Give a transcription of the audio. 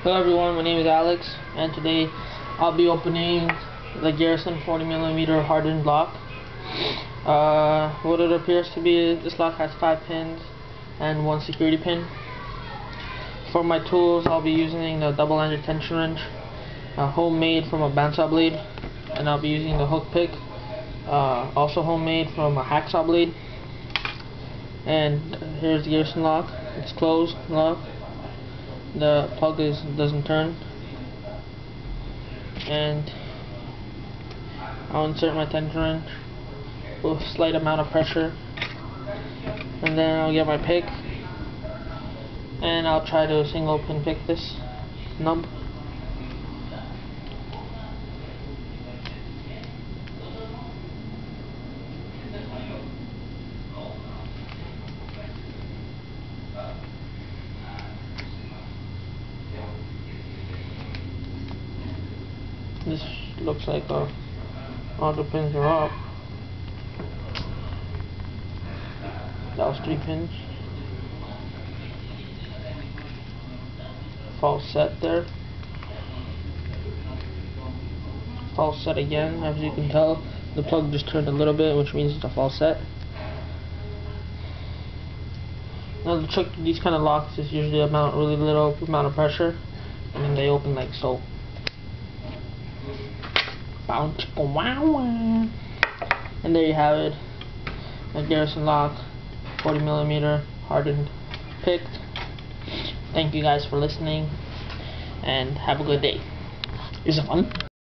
Hello everyone, my name is Alex, and today I'll be opening the Garrison 40mm hardened lock. What it appears to be is this lock has 5 pins and 1 security pin. For my tools, I'll be using the double-ended tension wrench, homemade from a bandsaw blade, and I'll be using the hook pick, also homemade from a hacksaw blade. And here's the Garrison lock. It's closed lock. The plug doesn't turn, and I'll insert my tension wrench with a slight amount of pressure, and then I'll get my pick and I'll try to single pin pick this nub. This looks like all the pins are up. That was 3 pins. False set there. False set again. As you can tell, the plug just turned a little bit, which means it's a false set. Now the trick to these kind of locks is usually really little amount of pressure, and then they open like so. And there you have it, a Garrison lock, 40mm hardened picked. Thank you guys for listening, and have a good day. Is it fun?